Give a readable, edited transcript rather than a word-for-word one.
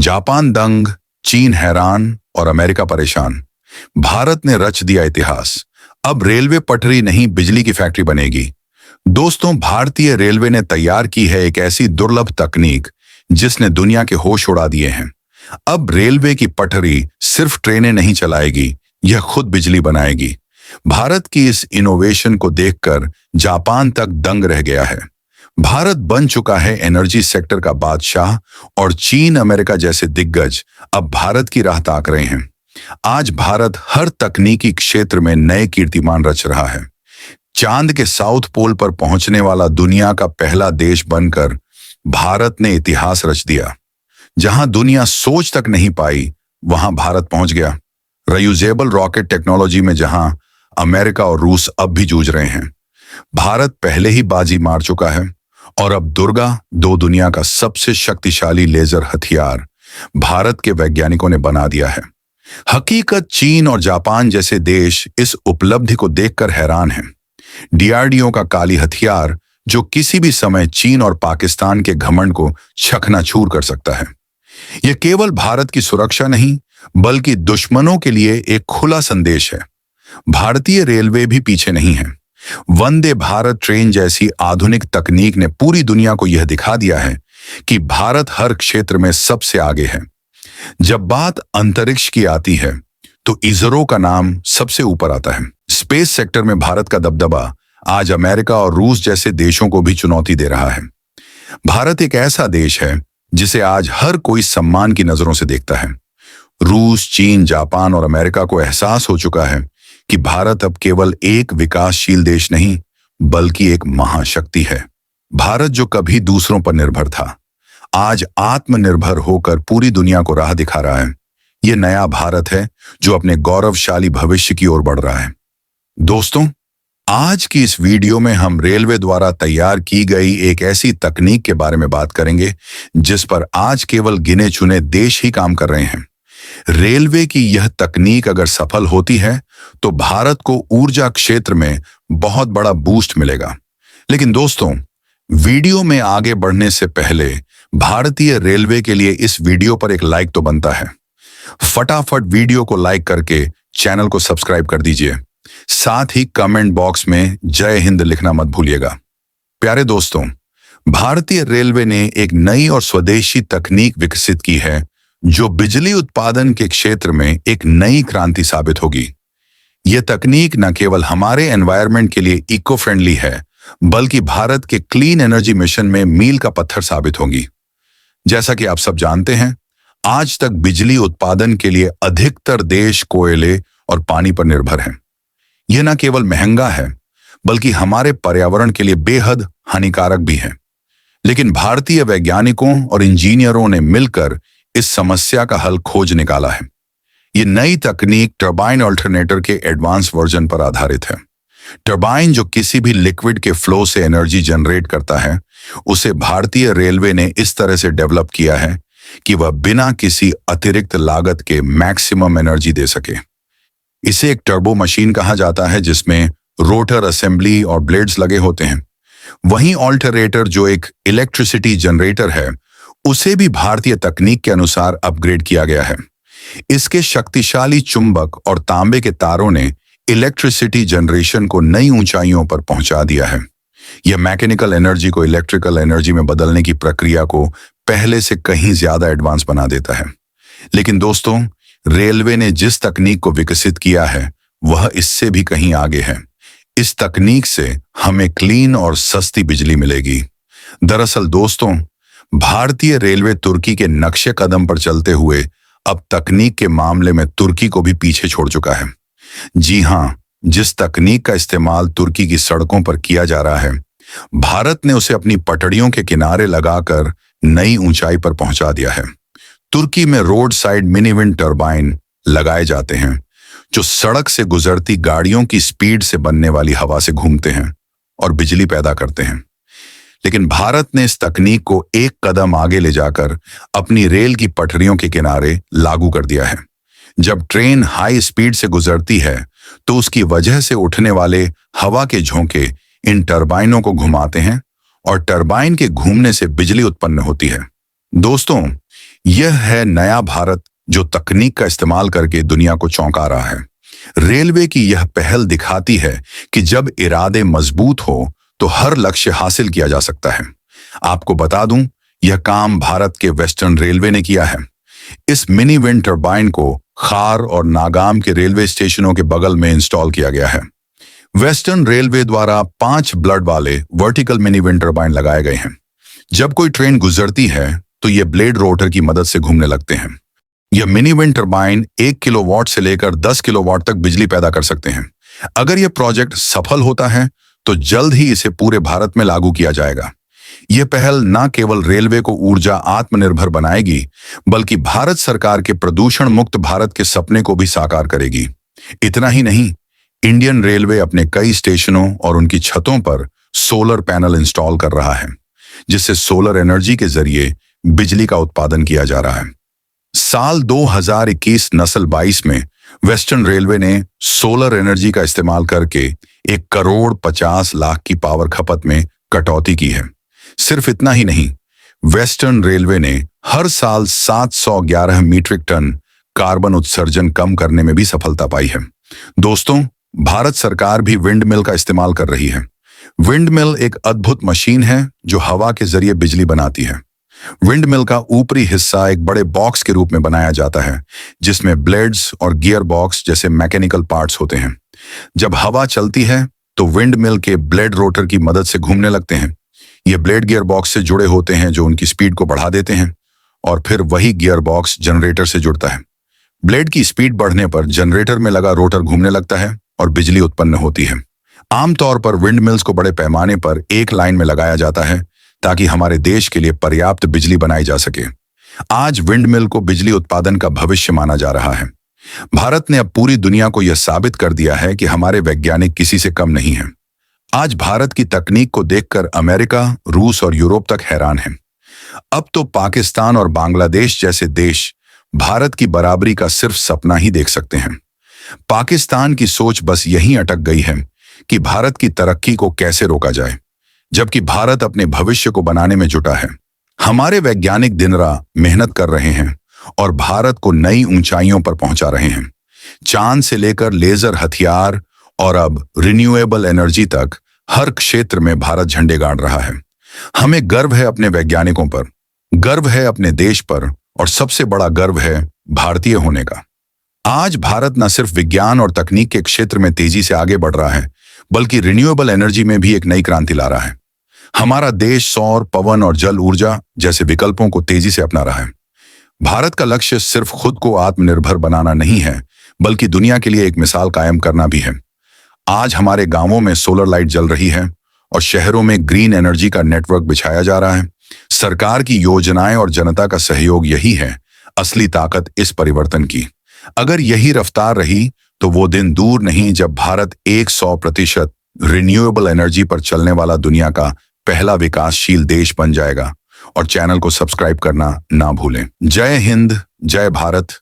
Japan दंग, चीन हैरान और अमेरिका परेशान। भारत ने रच दिया इतिहास। अब रेलवे पटरी नहीं, बिजली की फैक्ट्री बनेगी। दोस्तों, भारतीय रेलवे ने तैयार की है एक ऐसी दुर्लभ तकनीक जिसने दुनिया के होश उड़ा दिए हैं। अब रेलवे की पटरी सिर्फ ट्रेनें नहीं चलाएगी, यह खुद बिजली बनाएगी। भारत की इस इनोवेशन को देखकर जापान तक दंग रह गया है। भारत बन चुका है एनर्जी सेक्टर का बादशाह और चीन, अमेरिका जैसे दिग्गज अब भारत की राह ताक रहे हैं। आज भारत हर तकनीकी क्षेत्र में नए कीर्तिमान रच रहा है। चांद के साउथ पोल पर पहुंचने वाला दुनिया का पहला देश बनकर भारत ने इतिहास रच दिया। जहां दुनिया सोच तक नहीं पाई, वहां भारत पहुंच गया। रियूजेबल रॉकेट टेक्नोलॉजी में जहां अमेरिका और रूस अब भी जूझ रहे हैं, भारत पहले ही बाजी मार चुका है। और अब दुर्गा दो दुनिया का सबसे शक्तिशाली लेजर हथियार भारत के वैज्ञानिकों ने बना दिया है। हकीकत, चीन और जापान जैसे देश इस उपलब्धि को देखकर हैरान हैं। डीआरडीओ का काली हथियार जो किसी भी समय चीन और पाकिस्तान के घमंड को चकनाचूर कर सकता है। यह केवल भारत की सुरक्षा नहीं, बल्कि दुश्मनों के लिए एक खुला संदेश है। भारतीय रेलवे भी पीछे नहीं है। वंदे भारत ट्रेन जैसी आधुनिक तकनीक ने पूरी दुनिया को यह दिखा दिया है कि भारत हर क्षेत्र में सबसे आगे है। जब बात अंतरिक्ष की आती है तो इसरो का नाम सबसे ऊपर आता है। स्पेस सेक्टर में भारत का दबदबा आज अमेरिका और रूस जैसे देशों को भी चुनौती दे रहा है। भारत एक ऐसा देश है जिसे आज हर कोई सम्मान की नजरों से देखता है। रूस, चीन, जापान और अमेरिका को एहसास हो चुका है कि भारत अब केवल एक विकासशील देश नहीं, बल्कि एक महाशक्ति है। भारत जो कभी दूसरों पर निर्भर था, आज आत्मनिर्भर होकर पूरी दुनिया को राह दिखा रहा है। यह नया भारत है जो अपने गौरवशाली भविष्य की ओर बढ़ रहा है। दोस्तों, आज की इस वीडियो में हम रेलवे द्वारा तैयार की गई एक ऐसी तकनीक के बारे में बात करेंगे जिस पर आज केवल गिने चुने देश ही काम कर रहे हैं। रेलवे की यह तकनीक अगर सफल होती है तो भारत को ऊर्जा क्षेत्र में बहुत बड़ा बूस्ट मिलेगा। लेकिन दोस्तों, वीडियो में आगे बढ़ने से पहले भारतीय रेलवे के लिए इस वीडियो पर एक लाइक तो बनता है। फटाफट वीडियो को लाइक करके चैनल को सब्सक्राइब कर दीजिए। साथ ही कमेंट बॉक्स में जय हिंद लिखना मत भूलिएगा। प्यारे दोस्तों, भारतीय रेलवे ने एक नई और स्वदेशी तकनीक विकसित की है जो बिजली उत्पादन के क्षेत्र में एक नई क्रांति साबित होगी। यह तकनीक न केवल हमारे एनवायरनमेंट के लिए इको फ्रेंडली है, बल्कि भारत के क्लीन एनर्जी मिशन में मील का पत्थर साबित होगी। जैसा कि आप सब जानते हैं, आज तक बिजली उत्पादन के लिए अधिकतर देश कोयले और पानी पर निर्भर हैं। यह न केवल महंगा है, बल्कि हमारे पर्यावरण के लिए बेहद हानिकारक भी है। लेकिन भारतीय वैज्ञानिकों और इंजीनियरों ने मिलकर इस समस्या का हल खोज निकाला है। यह नई तकनीक टरबाइन अल्टरनेटर के एडवांस वर्जन पर आधारित है। टरबाइन जो किसी भी लिक्विड के फ्लो से एनर्जी जनरेट करता है, उसे भारतीय रेलवे ने इस तरह से डेवलप किया है कि वह बिना किसी अतिरिक्त लागत के मैक्सिमम एनर्जी दे सके। इसे एक टर्बो मशीन कहा जाता है जिसमें रोटर असेंबली और ब्लेड्स लगे होते हैं। वहीं ऑल्टरनेटर जो एक इलेक्ट्रिसिटी जनरेटर है, उसे भी भारतीय तकनीक के अनुसार अपग्रेड किया गया है। इसके शक्तिशाली चुंबक और तांबे के तारों ने इलेक्ट्रिसिटी जनरेशन को नई ऊंचाइयों पर पहुंचा दिया है। यह मैकेनिकल एनर्जी को इलेक्ट्रिकल एनर्जी में बदलने की प्रक्रिया को पहले से कहीं ज्यादा एडवांस बना देता है। लेकिन दोस्तों, रेलवे ने जिस तकनीक को विकसित किया है वह इससे भी कहीं आगे है। इस तकनीक से हमें क्लीन और सस्ती बिजली मिलेगी। दरअसल दोस्तों, भारतीय रेलवे तुर्की के नक्शे कदम पर चलते हुए अब तकनीक के मामले में तुर्की को भी पीछे छोड़ चुका है। जी हां, जिस तकनीक का इस्तेमाल तुर्की की सड़कों पर किया जा रहा है, भारत ने उसे अपनी पटड़ियों के किनारे लगाकर नई ऊंचाई पर पहुंचा दिया है। तुर्की में road side mini wind turbine लगाए जाते हैं जो सड़क से गुजरती गाड़ियों की स्पीड से बनने वाली हवा से घूमते हैं और बिजली पैदा करते हैं। लेकिन भारत ने इस तकनीक को एक कदम आगे ले जाकर अपनी रेल की पटरियों के किनारे लागू कर दिया है। जब ट्रेन हाई स्पीड से गुजरती है तो उसकी वजह से उठने वाले हवा के झोंके इन टरबाइनों को घुमाते हैं और टरबाइन के घूमने से बिजली उत्पन्न होती है। दोस्तों, यह है नया भारत जो तकनीक का इस्तेमाल करके दुनिया को चौंका रहा है। रेलवे की यह पहल दिखाती है कि जब इरादे मजबूत हो तो हर लक्ष्य हासिल किया जा सकता है। आपको बता दूं, यह काम भारत के वेस्टर्न रेलवे ने किया है। इस मिनी विंड टरबाइन को खार और नागाम के रेलवे स्टेशनों के बगल में इंस्टॉल किया गया है। वेस्टर्न रेलवे द्वारा 5 ब्लेड वाले वर्टिकल मिनी विंड टरबाइन लगाए गए हैं। जब कोई ट्रेन गुजरती है तो ये ब्लेड रोटर की मदद से घूमने लगते हैं। यह मिनी विंड टरबाइन 1 किलोवाट से लेकर 10 किलोवाट तक बिजली पैदा कर सकते हैं। अगर यह प्रोजेक्ट सफल होता है तो जल्द ही इसे पूरे भारत में लागू किया जाएगा। यह पहल न केवल रेलवे को ऊर्जा आत्मनिर्भर बनाएगी, बल्कि भारत सरकार के प्रदूषण मुक्त भारत के सपने को भी साकार करेगी। इतना ही नहीं, इंडियन रेलवे अपने कई स्टेशनों और उनकी छतों पर सोलर पैनल इंस्टॉल कर रहा है, जिससे सोलर एनर्जी के जरिए बिजली का उत्पादन किया जा रहा है। साल 2021 नस्ल 22 में वेस्टर्न रेलवे ने सोलर एनर्जी का इस्तेमाल करके 1,50,00,000 की पावर खपत में कटौती की है। सिर्फ इतना ही नहीं, वेस्टर्न रेलवे ने हर साल 711 मीट्रिक टन कार्बन उत्सर्जन कम करने में भी सफलता पाई है। दोस्तों, भारत सरकार भी विंड मिल का इस्तेमाल कर रही है। विंड मिल एक अद्भुत मशीन है जो हवा के जरिए बिजली बनाती है। विंड मिल का ऊपरी हिस्सा एक बड़े बॉक्स के रूप में बनाया जाता है, जिसमें ब्लेड्स और गियर बॉक्स जैसे मैकेनिकल पार्ट्स होते हैं। जब हवा चलती है तो विंड मिल के ब्लेड रोटर की मदद से घूमने लगते हैं। ये ब्लेड गियर बॉक्स से जुड़े होते हैं जो उनकी स्पीड को बढ़ा देते हैं, और फिर वही गियर बॉक्स जनरेटर से जुड़ता है। ब्लेड की स्पीड बढ़ने पर जनरेटर में लगा रोटर घूमने लगता है और बिजली उत्पन्न होती है। आमतौर पर विंड मिल्स को बड़े पैमाने पर एक लाइन में लगाया जाता है ताकि हमारे देश के लिए पर्याप्त बिजली बनाई जा सके। आज विंड मिल को बिजली उत्पादन का भविष्य माना जा रहा है। भारत ने अब पूरी दुनिया को यह साबित कर दिया है कि हमारे वैज्ञानिक किसी से कम नहीं हैं। आज भारत की तकनीक को देखकर अमेरिका, रूस और यूरोप तक हैरान हैं। अब तो पाकिस्तान और बांग्लादेश जैसे देश भारत की बराबरी का सिर्फ सपना ही देख सकते हैं। पाकिस्तान की सोच बस यहीं अटक गई है कि भारत की तरक्की को कैसे रोका जाए, जबकि भारत अपने भविष्य को बनाने में जुटा है। हमारे वैज्ञानिक दिन रात मेहनत कर रहे हैं और भारत को नई ऊंचाइयों पर पहुंचा रहे हैं। चांद से लेकर लेजर हथियार और अब रिन्यूएबल एनर्जी तक हर क्षेत्र में भारत झंडे गाड़ रहा है। हमें गर्व है अपने वैज्ञानिकों पर, गर्व है अपने देश पर, और सबसे बड़ा गर्व है भारतीय होने का। आज भारत न सिर्फ विज्ञान और तकनीक के क्षेत्र में तेजी से आगे बढ़ रहा है, बल्कि रिन्यूएबल एनर्जी में भी एक नई क्रांति ला रहा है। हमारा देश सौर, पवन और जल ऊर्जा जैसे विकल्पों को तेजी से अपना रहा है। भारत का लक्ष्य सिर्फ खुद को आत्मनिर्भर बनाना नहीं है, बल्कि दुनिया के लिए एक मिसाल कायम करना भी है। आज हमारे गांवों में सोलर लाइट जल रही है और शहरों में ग्रीन एनर्जी का नेटवर्क बिछाया जा रहा है। सरकार की योजनाएं और जनता का सहयोग यही है असली ताकत इस परिवर्तन की। अगर यही रफ्तार रही तो वो दिन दूर नहीं जब भारत 100% रिन्यूएबल एनर्जी पर चलने वाला दुनिया का पहला विकासशील देश बन जाएगा। और चैनल को सब्सक्राइब करना ना भूलें। जय हिंद, जय भारत,